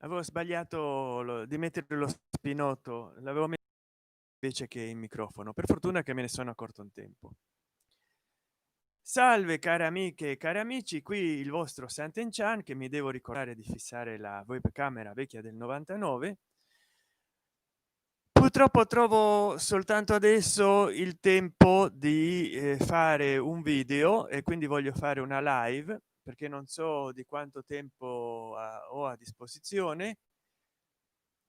Avevo sbagliato di mettere lo spinotto, l'avevo messo invece che il microfono. Per fortuna che me ne sono accorto in tempo. Salve care amiche e cari amici, qui il vostro Sant'Enchan che mi devo ricordare di fissare la webcamera vecchia del 99. Purtroppo trovo soltanto adesso il tempo di fare un video e quindi voglio fare una live perché non so di quanto tempo ho a disposizione,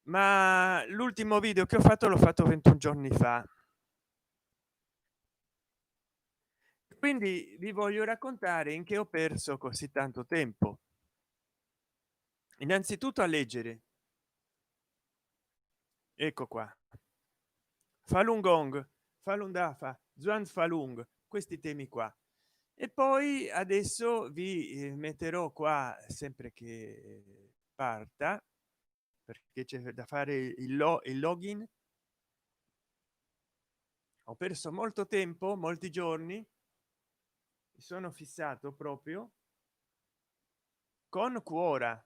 ma l'ultimo video che ho fatto l'ho fatto 21 giorni fa, quindi vi voglio raccontare in che ho perso così tanto tempo. Innanzitutto a leggere, ecco qua, Falun Gong, Falun Dafa, Zhuang Falun, questi temi qua. E poi adesso vi metterò qua sempre che parta, perché c'è da fare il login. Ho perso molto tempo, molti giorni, mi sono fissato proprio con Quora.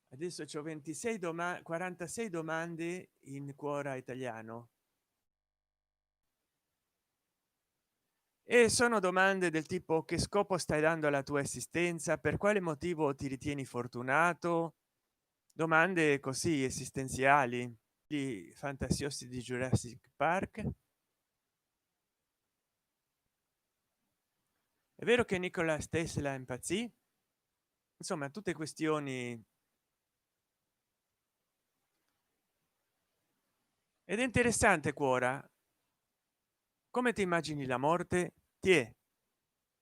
Adesso c'ho 26 domande, 46 domande in Quora italiano, e sono domande del tipo: che scopo stai dando alla tua esistenza, per quale motivo ti ritieni fortunato, domande così esistenziali, gli fantasiosi di Jurassic Park. È vero che Nikola Tesla impazzì? Insomma, tutte questioni. Ed è interessante Quora, come ti immagini la morte? Ti è,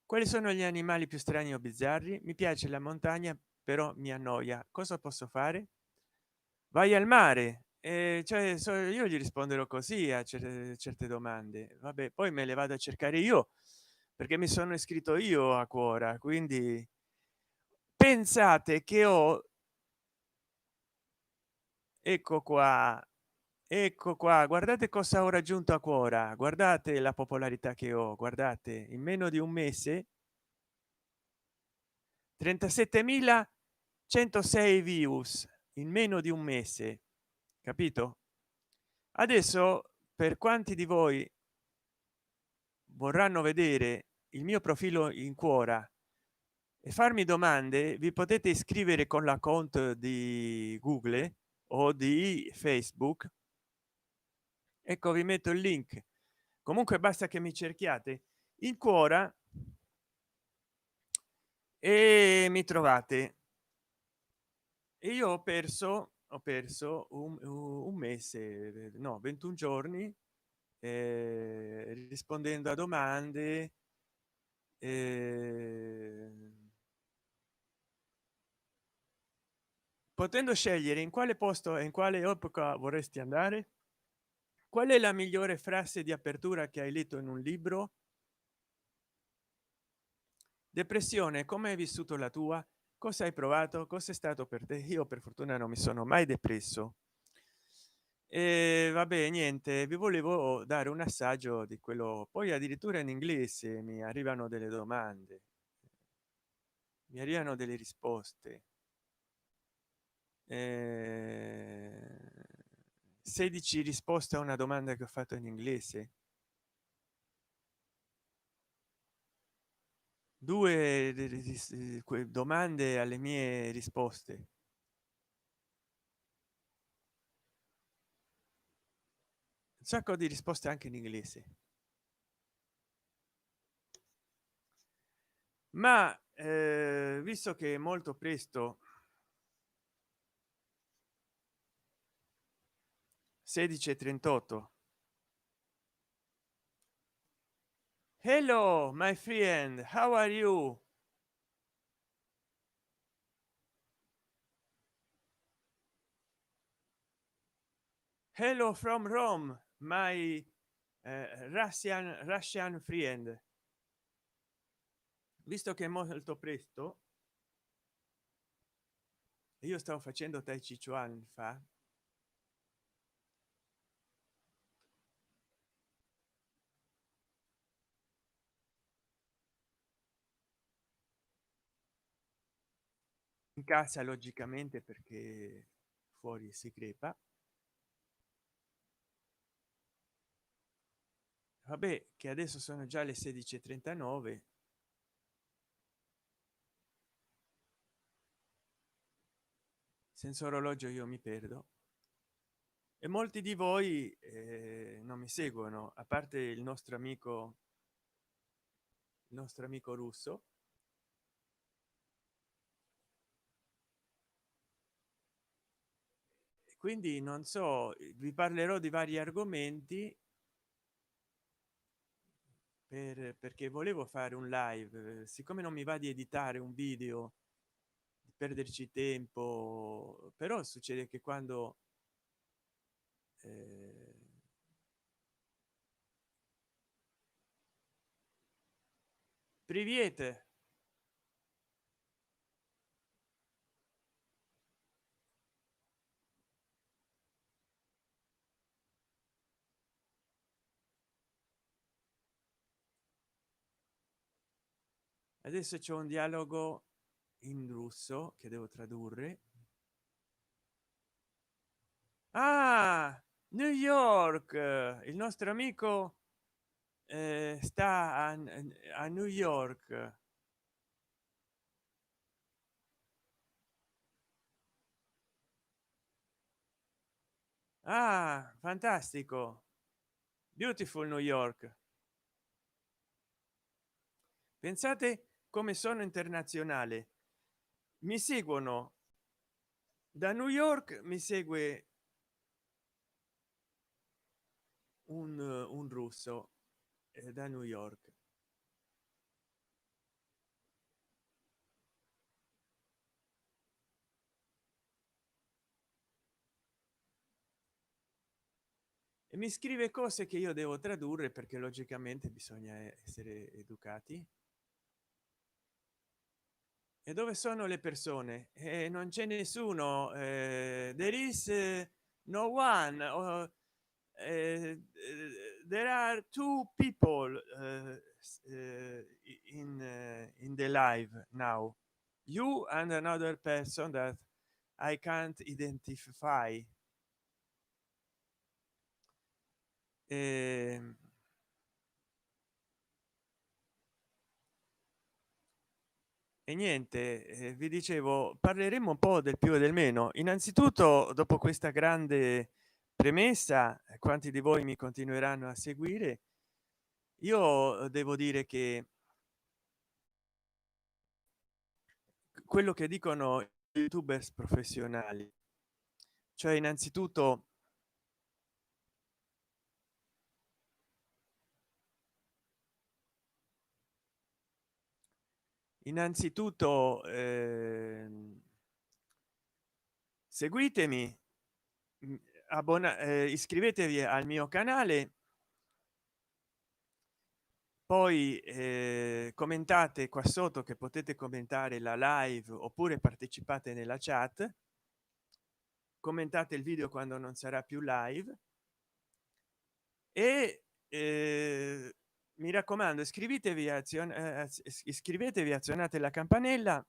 quali sono gli animali più strani o bizzarri? Mi piace la montagna però mi annoia, cosa posso fare? Vai al mare. Cioè io gli risponderò così a certe domande. Vabbè, poi me le vado a cercare io perché mi sono iscritto io a Quora, quindi pensate che ho, ecco qua, ecco qua, guardate cosa ho raggiunto a Quora, guardate la popolarità che ho, guardate, in meno di un mese 37.106 views in meno di un mese, capito? Adesso per quanti di voi vorranno vedere il mio profilo in Quora e farmi domande, vi potete iscrivere con l'account di Google o di Facebook. Ecco, vi metto il link. Comunque basta che mi cerchiate in Quora e mi trovate. E io ho perso un mese, no, 21 giorni, rispondendo a domande, eh, potendo scegliere in quale posto e in quale epoca vorresti andare, qual è la migliore frase di apertura che hai letto in un libro, depressione, come hai vissuto la tua, cosa hai provato, cosa è stato per te. Io per fortuna non mi sono mai depresso. E vabbè, niente, vi volevo dare un assaggio di quello, poi addirittura in inglese mi arrivano delle domande, mi arrivano delle risposte. 16 risposte a una domanda che ho fatto in inglese, due domande alle mie risposte, un sacco di risposte anche in inglese. Ma visto che è molto presto, 16:38. Hello my friend, how are you? Hello from Rome, my Russian friend. Visto che è molto presto, io stavo facendo Tai Chi Chuan fa, casa logicamente perché fuori si crepa. Vabbè, che adesso sono già le 16:39. Senza orologio io mi perdo e molti di voi non mi seguono, a parte il nostro amico russo. Quindi non so, vi parlerò di vari argomenti perché volevo fare un live, siccome non mi va di editare un video, di perderci tempo, però succede che quando eh, priviete. Adesso c'è un dialogo in russo che devo tradurre. Ah, New York, il nostro amico sta a New York. Ah, fantastico, beautiful New York. Pensate come sono internazionale, mi seguono da New York, mi segue un russo da New York. E mi scrive cose che io devo tradurre perché logicamente bisogna essere educati. E dove sono le persone? Non c'è nessuno, there is no one. There are two people in the live now, you and another person that I can't identify. Eh, e niente, vi dicevo, parleremo un po' del più e del meno. Innanzitutto, dopo questa grande premessa, quanti di voi mi continueranno a seguire, io devo dire che quello che dicono i youtubers professionali, cioè innanzitutto seguitemi, iscrivetevi al mio canale, poi commentate qua sotto, che potete commentare la live oppure partecipate nella chat, commentate il video quando non sarà più live e mi raccomando, iscrivetevi, azionate la campanella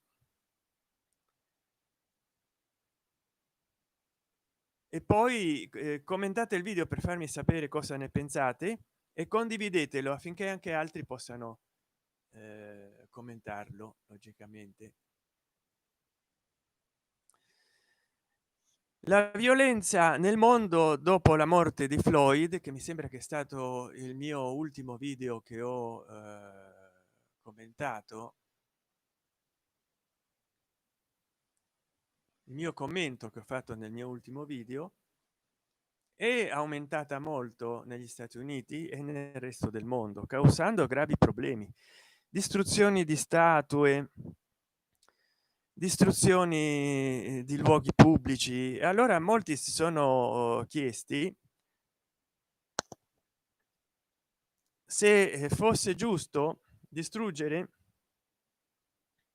e poi commentate il video per farmi sapere cosa ne pensate e condividetelo affinché anche altri possano commentarlo logicamente. La violenza nel mondo dopo la morte di Floyd, che mi sembra che è stato il mio ultimo video che ho commentato, il mio commento che ho fatto nel mio ultimo video, è aumentata molto negli Stati Uniti e nel resto del mondo, causando gravi problemi, distruzioni di statue, distruzioni di luoghi pubblici. E allora molti si sono chiesti se fosse giusto distruggere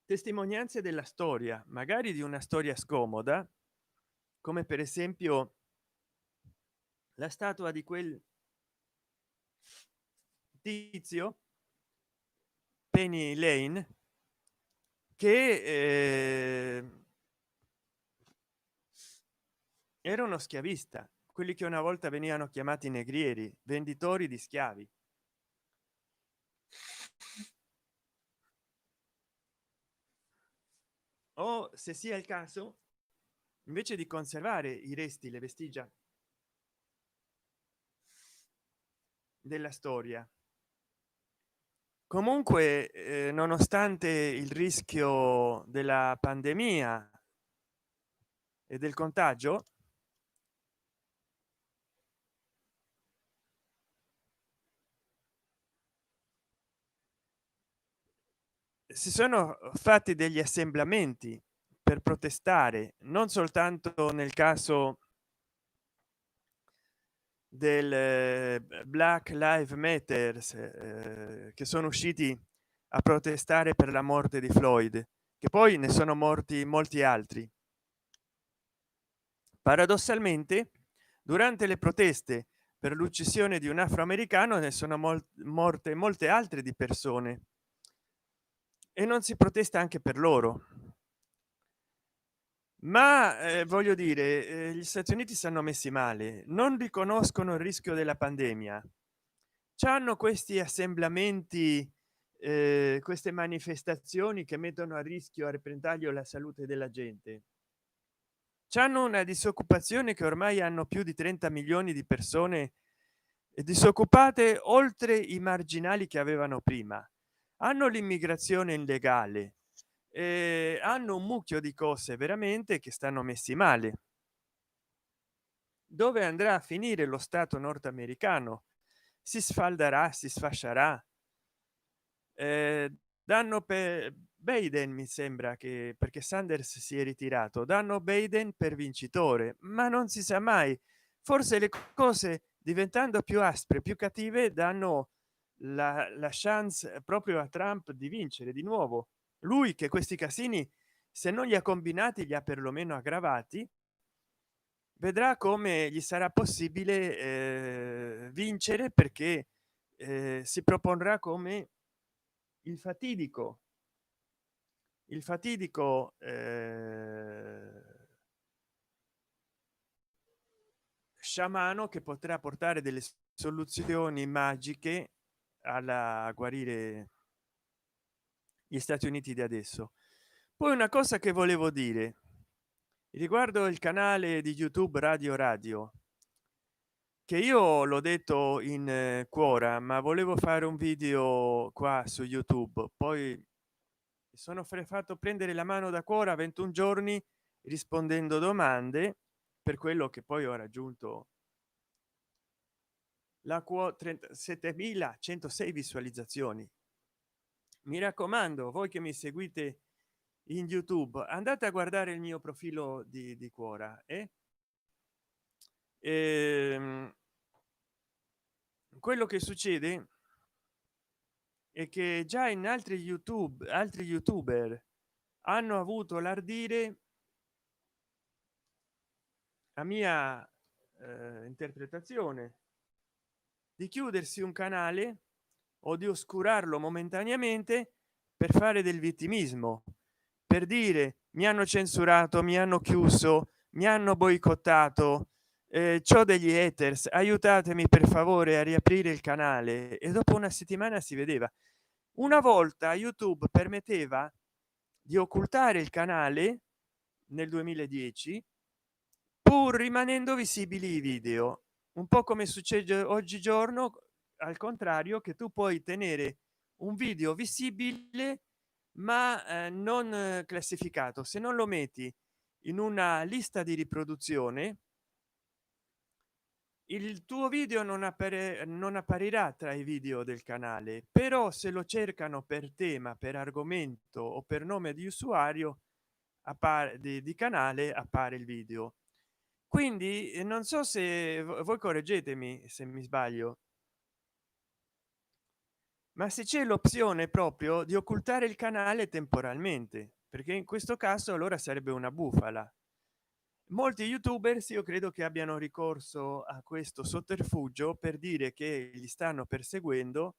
testimonianze della storia, magari di una storia scomoda, come per esempio la statua di quel tizio Penny Lane che era uno schiavista, quelli che una volta venivano chiamati negrieri, venditori di schiavi. O se sia il caso, invece di conservare i resti, le vestigia della storia. Comunque nonostante il rischio della pandemia e del contagio, si sono fatti degli assemblamenti per protestare, non soltanto nel caso del Black Lives Matters, che sono usciti a protestare per la morte di Floyd, che poi ne sono morti molti altri. Paradossalmente, durante le proteste per l'uccisione di un afroamericano ne sono morte molte altre di persone e non si protesta anche per loro. Ma voglio dire, gli Stati Uniti si hanno messi male, non riconoscono il rischio della pandemia, c'hanno questi assemblamenti, queste manifestazioni che mettono a rischio, a repentaglio la salute della gente, c'hanno una disoccupazione che ormai hanno più di 30 milioni di persone disoccupate, oltre i marginali che avevano prima, hanno l'immigrazione illegale, hanno un mucchio di cose veramente che stanno messi male. Dove andrà a finire lo stato nordamericano? Si sfalderà, si sfascerà. Danno per Biden, mi sembra, che perché Sanders si è ritirato, danno Biden per vincitore, ma non si sa mai, forse le cose diventando più aspre, più cattive, danno la chance proprio a Trump di vincere di nuovo, lui che questi casini, se non li ha combinati, li ha perlomeno aggravati. Vedrà come gli sarà possibile vincere, perché si proporrà come il fatidico sciamano che potrà portare delle soluzioni magiche alla a guarire gli Stati Uniti di adesso. Poi una cosa che volevo dire riguardo il canale di YouTube Radio, che io l'ho detto in Quora, ma volevo fare un video qua su YouTube, poi mi sono fatto prendere la mano da Quora 21 giorni rispondendo domande, per quello che poi ho raggiunto la quota 37.106 visualizzazioni. Mi raccomando, voi che mi seguite in YouTube, andate a guardare il mio profilo di Quora, ehm, quello che succede è che già in altri youtuber hanno avuto l'ardire, a mia interpretazione, di chiudersi un canale o di oscurarlo momentaneamente per fare del vittimismo, per dire mi hanno censurato, mi hanno chiuso, mi hanno boicottato, c'ho degli haters, aiutatemi per favore a riaprire il canale. E dopo una settimana si vedeva. Una volta YouTube permetteva di occultare il canale nel 2010, pur rimanendo visibili i video, un po' come succede oggigiorno, al contrario, che tu puoi tenere un video visibile ma non classificato. Se non lo metti in una lista di riproduzione, il tuo video non apparirà tra i video del canale, però se lo cercano per tema, per argomento o per nome di usuario appare di canale, appare il video. Quindi non so se voi correggetemi se mi sbaglio, ma se c'è l'opzione proprio di occultare il canale temporalmente, perché in questo caso allora sarebbe una bufala. Molti youtubers io credo che abbiano ricorso a questo sotterfugio per dire che li stanno perseguendo,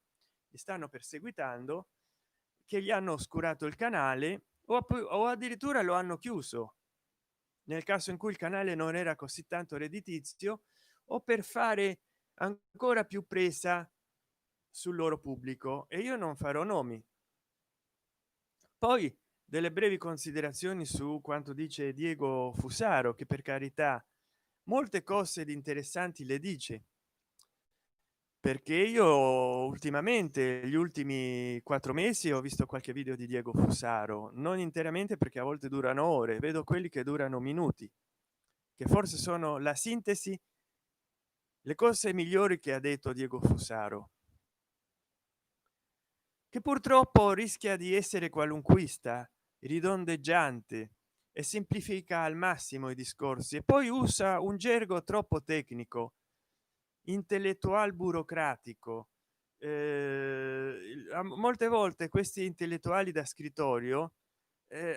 li stanno perseguitando, che gli hanno oscurato il canale o addirittura lo hanno chiuso. nel caso in cui il canale non era così tanto redditizio, o per fare ancora più presa sul loro pubblico. E io non farò nomi. Poi delle brevi considerazioni su quanto dice Diego Fusaro, che per carità molte cose di interessanti le dice, perché io ultimamente gli ultimi 4 mesi ho visto qualche video di Diego Fusaro, non interamente perché a volte durano ore, vedo quelli che durano minuti, che forse sono la sintesi, le cose migliori che ha detto Diego Fusaro, che purtroppo rischia di essere qualunquista, ridondeggiante e semplifica al massimo i discorsi, e poi usa un gergo troppo tecnico, intellettual burocratico. Molte volte questi intellettuali da scrittorio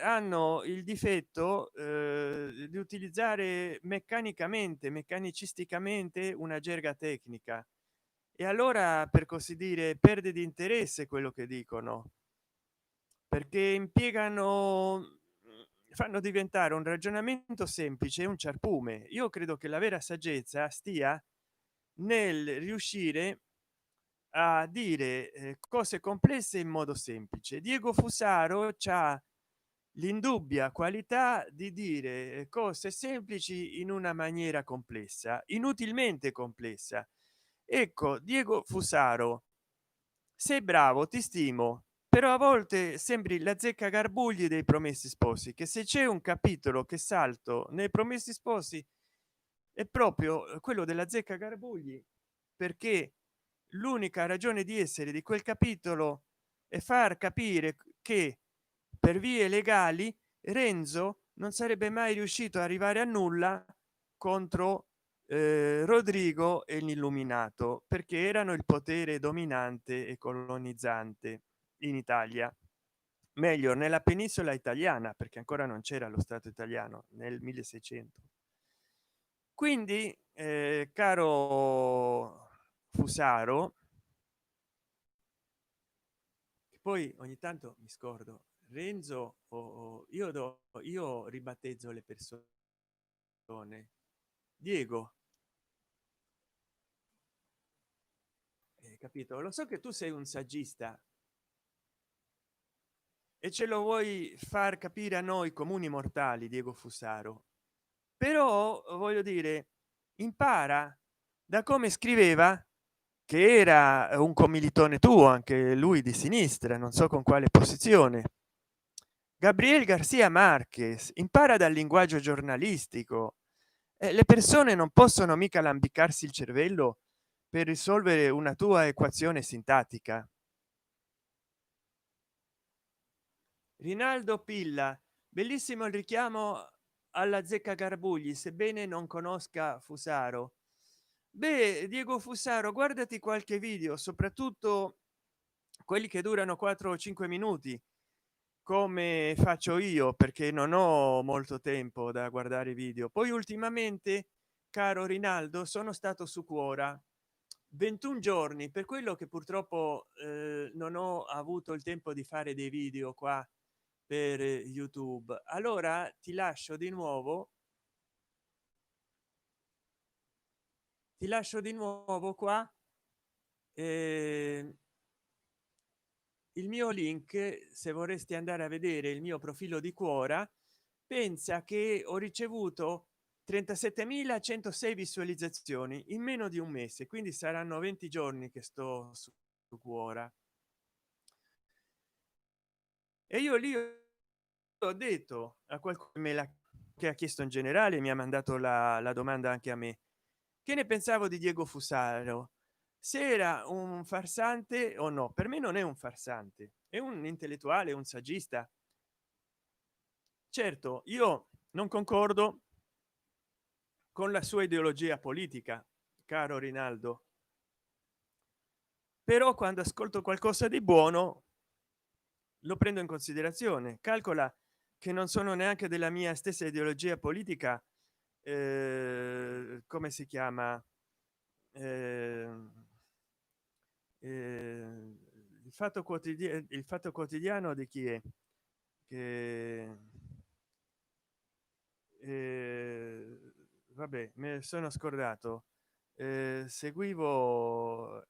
hanno il difetto di utilizzare meccanicisticamente una gerga tecnica, e allora, per così dire, perde di interesse quello che dicono, perché impiegano, fanno diventare un ragionamento semplice un ciarpume. Io credo che la vera saggezza stia nel riuscire a dire cose complesse in modo semplice. Diego Fusaro c'ha l'indubbia qualità di dire cose semplici in una maniera complessa, inutilmente complessa. Ecco, Diego Fusaro, sei bravo, ti stimo, però a volte sembri la zecca garbugli dei Promessi Sposi, che se c'è un capitolo che salto nei Promessi Sposi è proprio quello della zecca garbugli, perché l'unica ragione di essere di quel capitolo è far capire che per vie legali Renzo non sarebbe mai riuscito ad arrivare a nulla contro Rodrigo e l'illuminato, perché erano il potere dominante e colonizzante in Italia, meglio nella penisola italiana, perché ancora non c'era lo stato italiano nel 1600. Quindi caro Fusaro, che poi ogni tanto mi scordo, Renzo io ribattezzo le persone. Diego, capito? Lo so che tu sei un saggista e ce lo vuoi far capire a noi comuni mortali, Diego Fusaro, però voglio dire, impara da come scriveva, che era un commilitone tuo, anche lui di sinistra, non so con quale posizione, Gabriel Garcia Marquez. Impara dal linguaggio giornalistico. Le persone non possono mica lambicarsi il cervello per risolvere una tua equazione sintattica. Rinaldo Pilla, bellissimo il richiamo alla zecca Garbugli, sebbene non conosca Fusaro. Beh, Diego Fusaro, guardati qualche video, soprattutto quelli che durano 4 o 5 minuti, come faccio io, perché non ho molto tempo da guardare video. Poi ultimamente, caro Rinaldo, sono stato su Quora 21 giorni, per quello che purtroppo non ho avuto il tempo di fare dei video qua per YouTube. Allora ti lascio di nuovo qua eh, il mio link, se vorresti andare a vedere il mio profilo di Quora. Pensa che ho ricevuto 37.106 visualizzazioni in meno di un mese, quindi saranno 20 giorni che sto su Quora. E io lì ho detto a qualcuno che ha chiesto in generale, mi ha mandato la domanda anche a me, che ne pensavo di Diego Fusaro, se era un farsante o no. Per me non è un farsante, è un intellettuale, un saggista. Certo, io non concordo con la sua ideologia politica, caro Rinaldo, però quando ascolto qualcosa di buono lo prendo in considerazione. Calcola che non sono neanche della mia stessa ideologia politica. Come si chiama? Eh, il fatto quotidiano di chi è che vabbè, me sono scordato. Seguivo,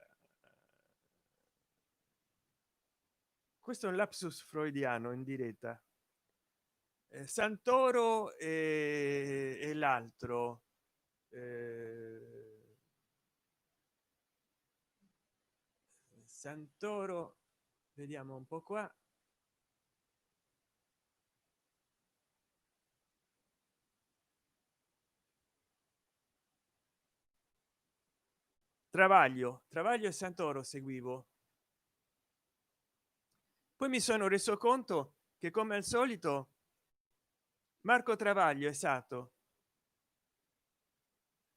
questo è un lapsus freudiano in diretta. Santoro e l'altro, Santoro, vediamo un po' qua. Travaglio e Santoro seguivo, poi mi sono reso conto che come al solito Marco Travaglio, esatto,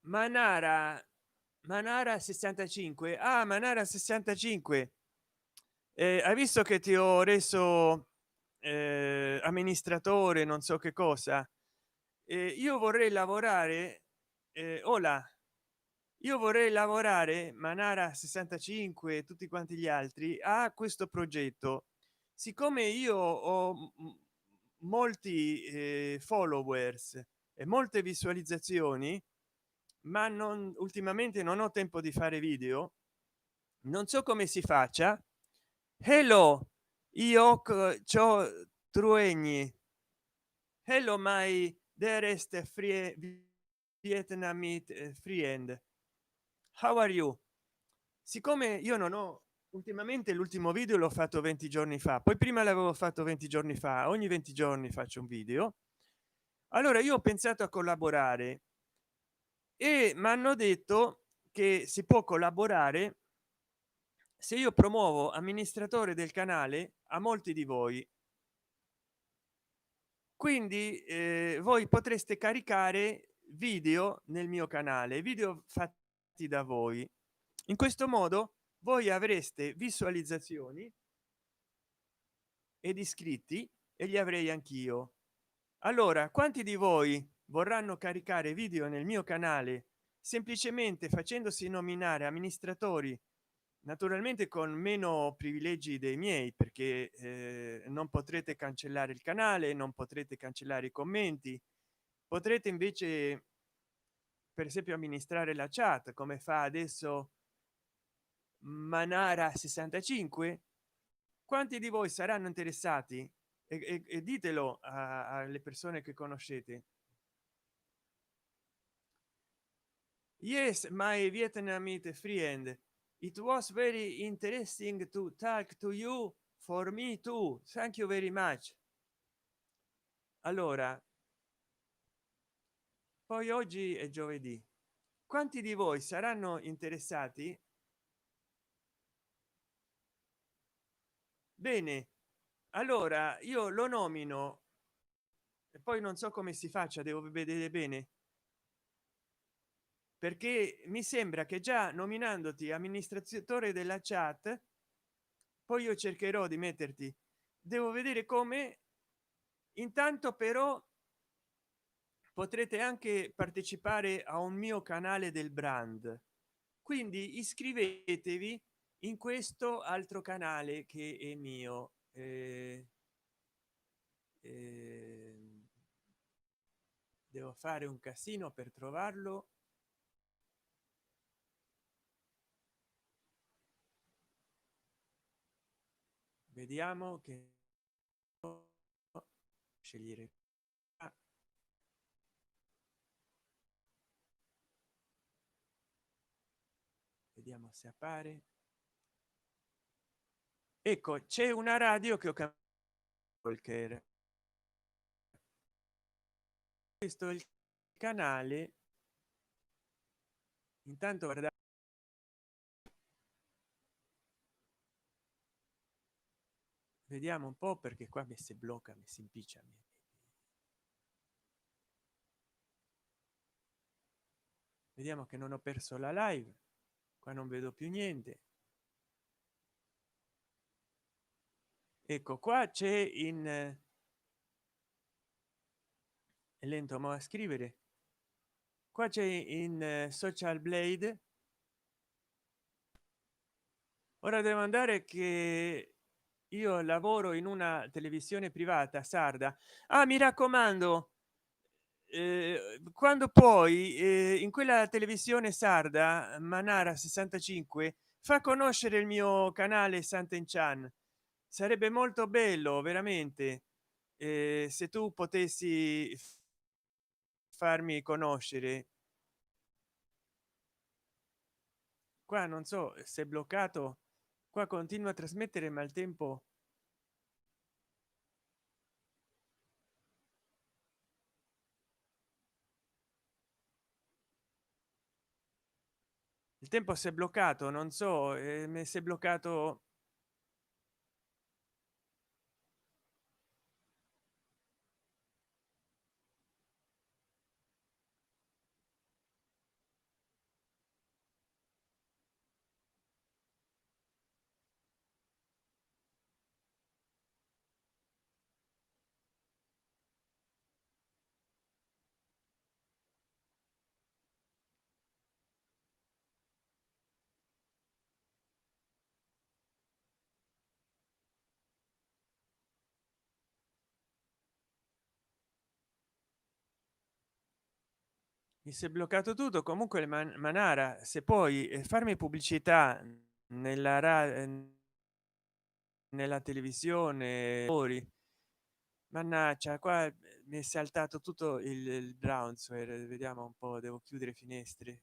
Manara, Manara 65. Ah, Manara 65. Hai visto che ti ho reso amministratore non so che cosa. Io vorrei lavorare, hola, io vorrei lavorare, Manara 65 e tutti quanti gli altri, a questo progetto. Siccome io ho molti followers e molte visualizzazioni, ma non ultimamente non ho tempo di fare video, non so come si faccia. Hello, io ciò truegni. Hello my dearest free Vietnamese friend, how are you? Siccome io non ho ultimamente, l'ultimo video l'ho fatto 20 giorni fa, poi prima l'avevo fatto 20 giorni fa, ogni 20 giorni faccio un video. Allora io ho pensato a collaborare e mi hanno detto che si può collaborare se io promuovo amministratore del canale a molti di voi. Quindi voi potreste caricare video nel mio canale, video fatti da voi. In questo modo voi avreste visualizzazioni ed iscritti e li avrei anch'io. Allora, quanti di voi vorranno caricare video nel mio canale semplicemente facendosi nominare amministratori, naturalmente con meno privilegi dei miei, perché non potrete cancellare il canale, non potrete cancellare i commenti, potrete invece per esempio amministrare la chat come fa adesso Manara 65. Quanti di voi saranno interessati? E ditelo alle persone che conoscete. Yes, my Vietnamese friend, it was very interesting to talk to you, for me too, thank you very much. Allora, poi oggi è giovedì, quanti di voi saranno interessati? Bene, allora io lo nomino e poi non so come si faccia, devo vedere bene, perché mi sembra che già nominandoti amministratore della chat, poi io cercherò di metterti, devo vedere come. Intanto però potrete anche partecipare a un mio canale del brand, quindi iscrivetevi in questo altro canale che è mio. Devo fare un casino per trovarlo. Vediamo che scegliere qua. Vediamo se appare. Ecco, c'è una radio che ho capito che era questo è il canale. Intanto guardate, vediamo un po' perché qua mi si blocca, mi si impiccia. Vediamo che non ho perso la live, qua non vedo più niente. Ecco qua c'è in è lento ma a scrivere, qua c'è in social blade. Ora devo andare che io lavoro in una televisione privata sarda. Ah, mi raccomando, quando poi in quella televisione sarda manara 65 fa conoscere il mio canale Santen Chan, sarebbe molto bello veramente, se tu potessi farmi conoscere. Qua non so se è bloccato, qua continua a trasmettere ma il tempo, il tempo si è bloccato, non so, mi si è bloccato. Mi si è bloccato tutto. Comunque manara, se puoi farmi pubblicità nella nella televisione fuori. Mannaggia, qua mi è saltato tutto il brownsware, vediamo un po', devo chiudere finestre.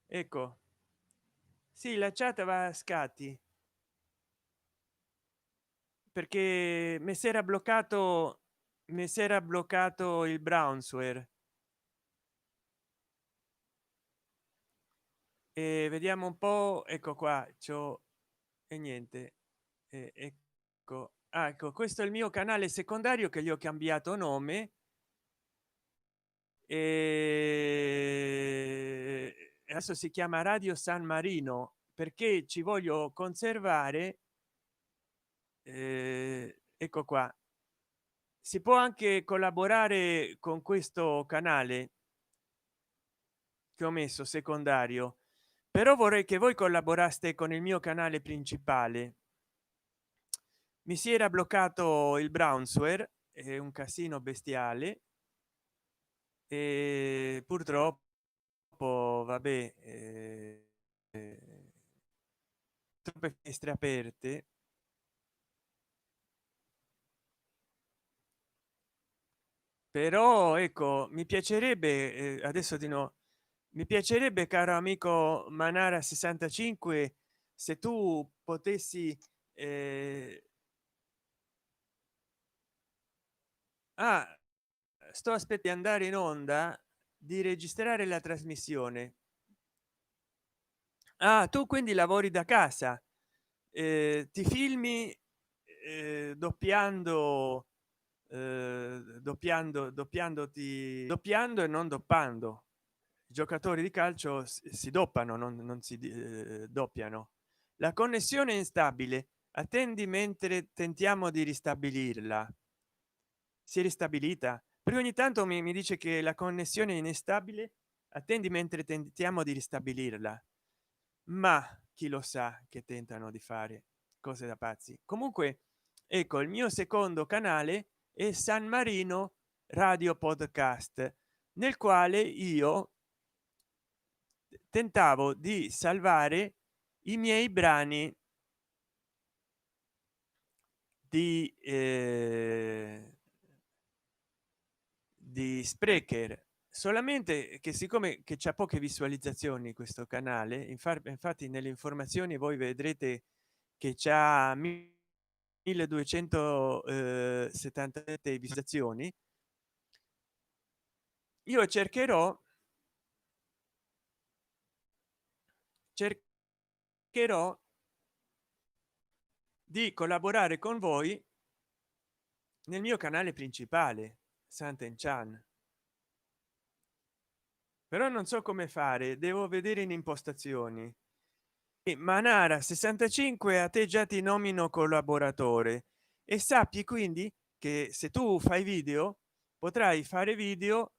Ecco, sì, la chat va a scatti perché mi si era bloccato il brownsware. E vediamo un po', ecco qua c'ho e niente. Ecco, ah, ecco, questo è il mio canale secondario che gli ho cambiato nome, e adesso si chiama Radio San Marino perché ci voglio conservare. Ecco qua, si può anche collaborare con questo canale che ho messo secondario, però vorrei che voi collaboraste con il mio canale principale. Mi si era bloccato il brownsware, è un casino bestiale, e purtroppo vabbè, troppe finestre aperte. Però ecco, mi piacerebbe adesso di no, mi piacerebbe, caro amico manara 65, se tu potessi ah, sto aspetti andare in onda, di registrare la trasmissione. Ah, tu quindi lavori da casa, ti filmi doppiando, doppiando e non doppando. I giocatori di calcio si doppano, non si doppiano. La connessione è instabile, attendi mentre tentiamo di ristabilirla. Si è ristabilita perché ogni tanto mi dice che la connessione è instabile, attendi mentre tentiamo di ristabilirla. Ma chi lo sa che tentano di fare cose da pazzi. Comunque ecco, il mio secondo canale è San Marino Radio Podcast, nel quale io tentavo di salvare i miei brani di Sprecher, solamente che siccome che c'è poche visualizzazioni questo canale, infatti nelle informazioni voi vedrete che c'ha 1277 visualizzazioni. Io cercherò di collaborare con voi nel mio canale principale Santen Chan, però non so come fare, devo vedere in impostazioni. Manara 65, a te già ti nomino collaboratore, e sappi quindi che se tu fai video potrai fare video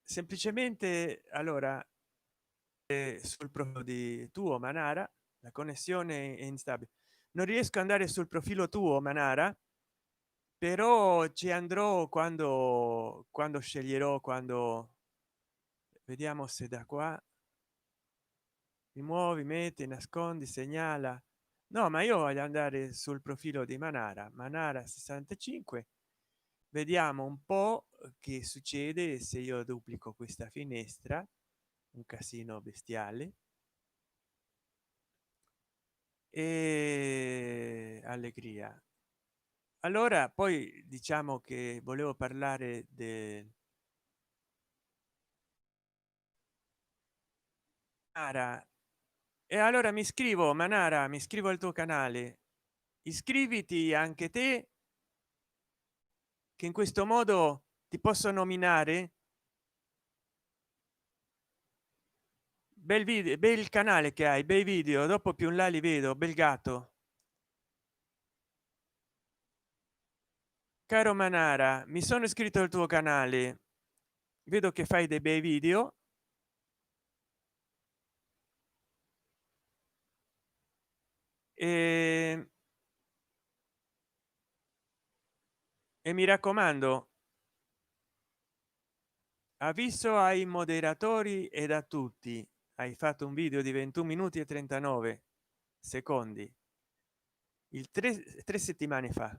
semplicemente. Allora, sul profilo di tuo Manara la connessione è instabile, non riesco ad andare sul profilo tuo Manara, però ci andrò quando sceglierò, quando vediamo se da qua ti muovi, metti, nascondi, segnala. No, ma io voglio andare sul profilo di Manara, Manara 65. Vediamo un po' che succede se io duplico questa finestra. Un casino bestiale. E allegria. Allora poi diciamo che volevo parlare del Manara, e allora mi scrivo Manara, mi iscrivo al tuo canale, iscriviti anche te, che in questo modo ti posso nominare. Bel video, bel canale che hai, bei video, dopo più in là li vedo. Bel gatto. Caro Manara, mi sono iscritto al tuo canale, vedo che fai dei bei video e, e mi raccomando, avviso ai moderatori ed a tutti, hai fatto un video di 21 minuti e 39 secondi il 3 settimane fa.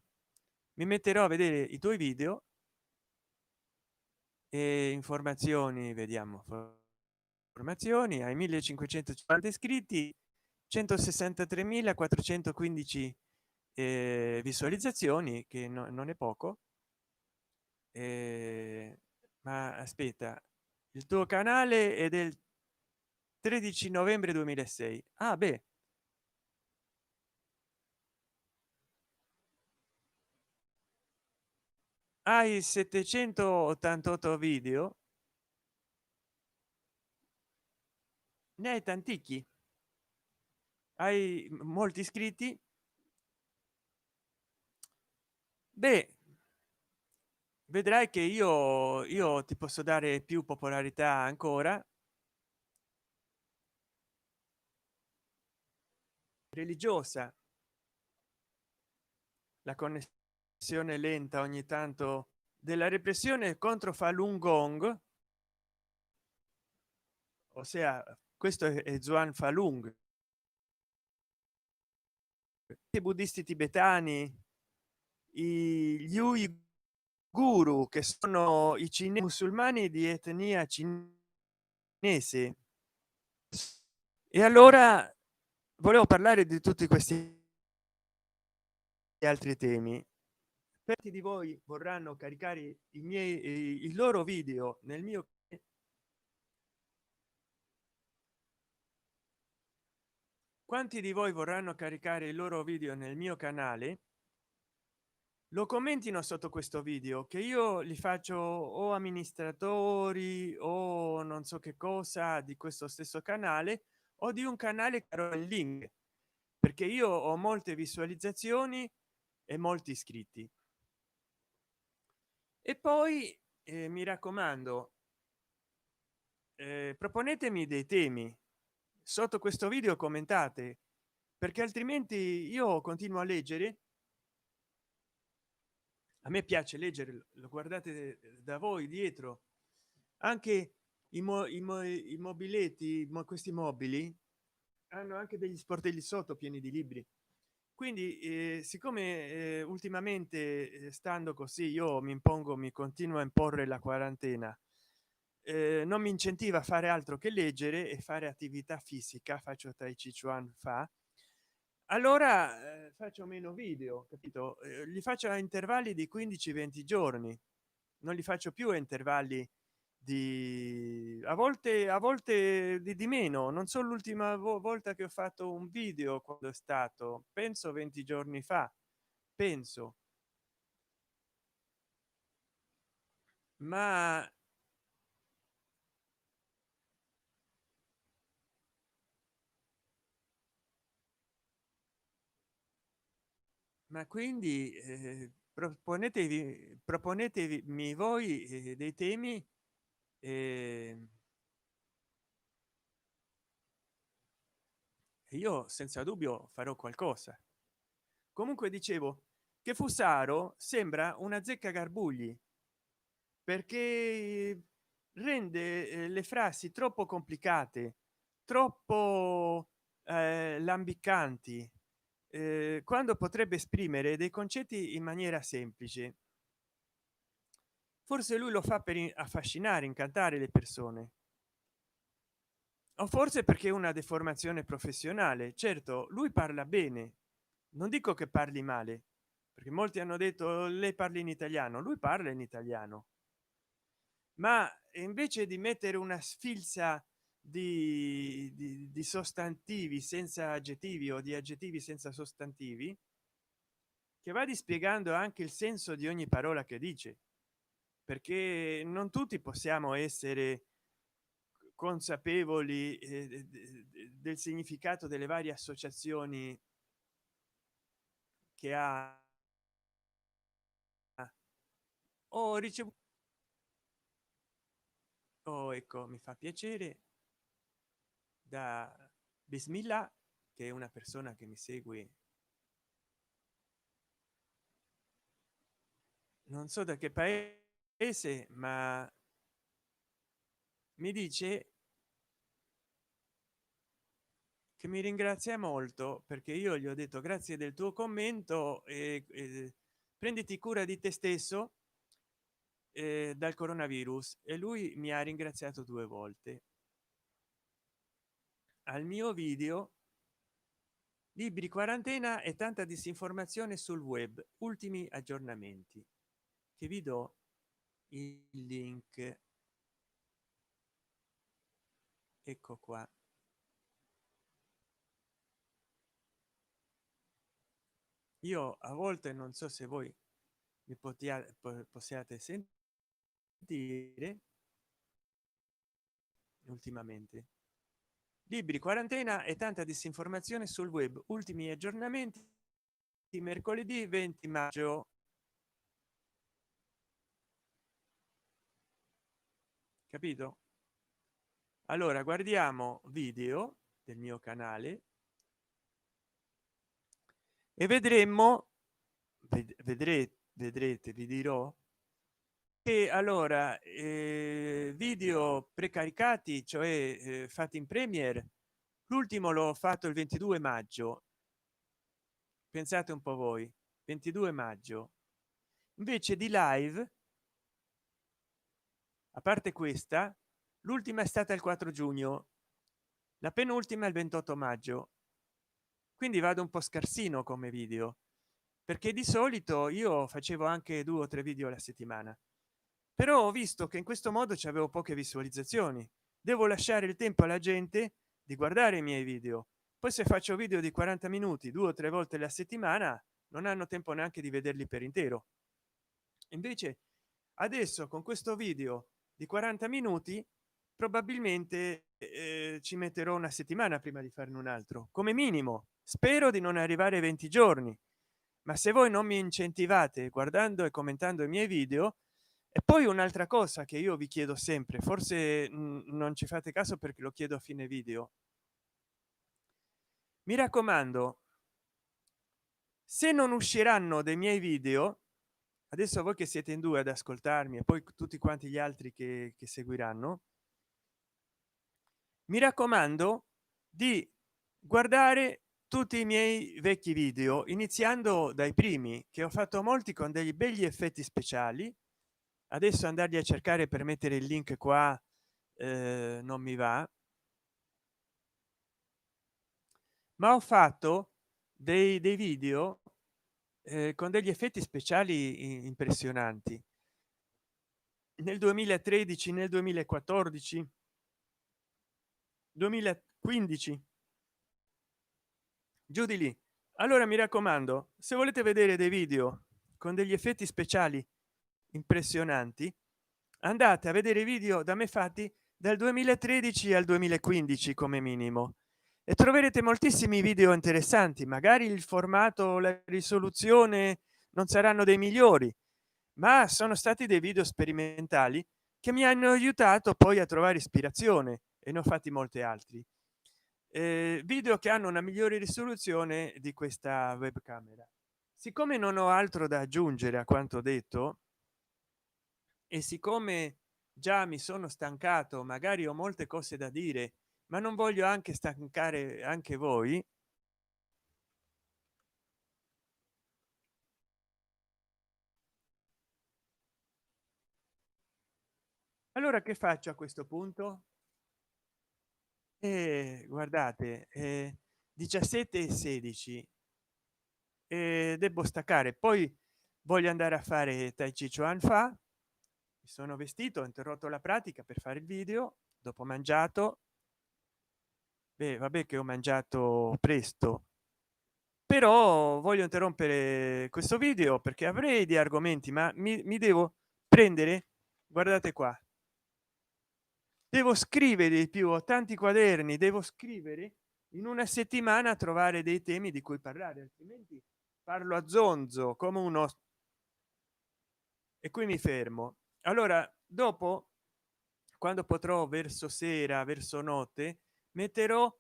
Mi metterò a vedere i tuoi video e informazioni, vediamo. Informazioni, hai 1550 iscritti, 163.415 visualizzazioni, che non è poco. Ma aspetta, il tuo canale è del 13 novembre 2006. Ah beh, hai 788 video, ne hai tanticchi, hai molti iscritti. Beh, vedrai che io ti posso dare più popolarità ancora. Religiosa, la connessione lenta ogni tanto della repressione contro Falun Gong, ossia questo è Zhuang Falun, i buddisti tibetani, gli uiguru, che sono i cinesi musulmani di etnia cinese. E allora volevo parlare di tutti questi altri temi. Quanti di voi vorranno caricare i loro video nel mio, quanti di voi vorranno caricare i loro video nel mio canale? Lo commentino sotto questo video, che io li faccio o amministratori o non so che cosa di questo stesso canale, o di un canale che ho il link, perché io ho molte visualizzazioni e molti iscritti. E poi mi raccomando, proponetemi dei temi sotto questo video, commentate, perché altrimenti io continuo a leggere. A me piace leggere, lo guardate da voi dietro, anche i mobiletti, questi mobili hanno anche degli sportelli sotto pieni di libri. Quindi siccome ultimamente stando così io mi impongo, mi continuo a imporre la quarantena, non mi incentiva a fare altro che leggere e fare attività fisica, faccio tai chi chuan fa, allora faccio meno video, capito? Li faccio a intervalli di 15-20 giorni, non li faccio più a intervalli di a volte di meno. Non so, l'ultima volta che ho fatto un video quando è stato, penso 20 giorni fa, penso. Ma ma quindi proponetevi voi dei temi, e io senza dubbio farò qualcosa. Comunque dicevo che Fusaro sembra una zecca garbugli, perché rende le frasi troppo complicate, troppo lambicanti, quando potrebbe esprimere dei concetti in maniera semplice. Forse lui lo fa per affascinare, incantare le persone, o forse perché è una deformazione professionale. Certo, lui parla bene, non dico che parli male, perché molti hanno detto lei parli in italiano, lui parla in italiano, ma invece di mettere una sfilza di sostantivi senza aggettivi o di aggettivi senza sostantivi, che va dispiegando anche il senso di ogni parola che dice, perché non tutti possiamo essere consapevoli del significato delle varie associazioni che ha. Ho ricevuto, oh, ecco, mi fa piacere, da Bismillah, che è una persona che mi segue, non so da che paese, ma mi dice che mi ringrazia molto perché io gli ho detto grazie del tuo commento, e prenditi cura di te stesso dal coronavirus, e lui mi ha ringraziato 2 volte. Al mio video libri, quarantena e tanta disinformazione sul web, ultimi aggiornamenti, che vi do il link, ecco qua. Io a volte non so se voi mi possiate sentire. Ultimamente libri, quarantena e tanta disinformazione sul web, ultimi aggiornamenti, mercoledì 20 maggio. Capito? Allora guardiamo video del mio canale e vedremo, vedrete, vi dirò che allora video precaricati, cioè fatti in Premiere, l'ultimo l'ho fatto il 22 maggio, pensate un po' voi, 22 maggio. Invece di live, a parte questa, l'ultima è stata il 4 giugno, la penultima il 28 maggio, quindi vado un po' scarsino come video, perché di solito io facevo anche 2 o 3 video alla settimana, però ho visto che in questo modo ci avevo poche visualizzazioni, devo lasciare il tempo alla gente di guardare i miei video. Poi se faccio video di 40 minuti 2 o 3 volte la settimana, non hanno tempo neanche di vederli per intero. Invece adesso con questo video di 40 minuti probabilmente ci metterò una settimana prima di farne un altro, come minimo. Spero di non arrivare ai 20 giorni, ma se voi non mi incentivate guardando e commentando i miei video. E poi un'altra cosa che io vi chiedo sempre, forse non ci fate caso perché lo chiedo a fine video, mi raccomando, se non usciranno dei miei video, adesso voi che siete in 2 ad ascoltarmi e poi tutti quanti gli altri che seguiranno, mi raccomando di guardare tutti i miei vecchi video, iniziando dai primi, che ho fatto molti con degli begli effetti speciali. Adesso andarli a cercare per mettere il link qua non mi va, ma ho fatto dei video con degli effetti speciali impressionanti nel 2013, nel 2014, 2015, giù di lì. Allora mi raccomando, se volete vedere dei video con degli effetti speciali impressionanti, andate a vedere i video da me fatti dal 2013 al 2015 come minimo, e troverete moltissimi video interessanti. Magari il formato, la risoluzione non saranno dei migliori, ma sono stati dei video sperimentali che mi hanno aiutato poi a trovare ispirazione, e ne ho fatti molti altri video che hanno una migliore risoluzione di questa webcamera. Siccome non ho altro da aggiungere a quanto detto, e siccome già mi sono stancato, magari ho molte cose da dire, ma non voglio anche stancare anche voi, allora che faccio a questo punto? Guardate 17 e 16, devo staccare, poi voglio andare a fare tai chi chuan fa. Mi sono vestito, ho interrotto la pratica per fare il video, dopo mangiato. Beh, vabbè che ho mangiato presto, però voglio interrompere questo video perché avrei di argomenti, ma mi devo prendere, guardate qua, devo scrivere di più, ho tanti quaderni, devo scrivere in una settimana a trovare dei temi di cui parlare, altrimenti parlo a zonzo come uno. E qui mi fermo. Allora dopo, quando potrò, verso sera, verso notte, metterò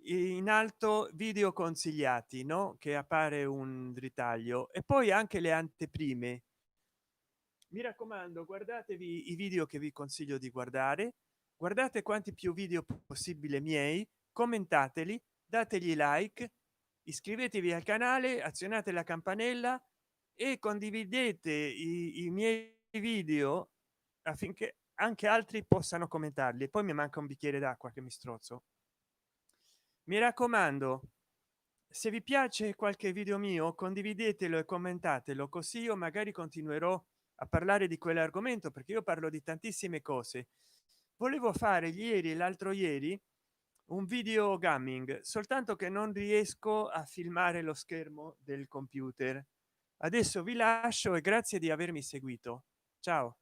in alto video consigliati, no, che appare un ritaglio, e poi anche le anteprime. Mi raccomando, guardatevi i video che vi consiglio di guardare, guardate quanti più video possibile miei, commentateli, dategli like, iscrivetevi al canale, azionate la campanella e condividete i miei video affinché anche altri possano commentarli. E poi mi manca un bicchiere d'acqua che mi strozzo. Mi raccomando, se vi piace qualche video mio, condividetelo e commentatelo, così io magari continuerò a parlare di quell'argomento, perché io parlo di tantissime cose. Volevo fare ieri e l'altro ieri un video gaming, soltanto che non riesco a filmare lo schermo del computer. Adesso vi lascio e grazie di avermi seguito. Ciao.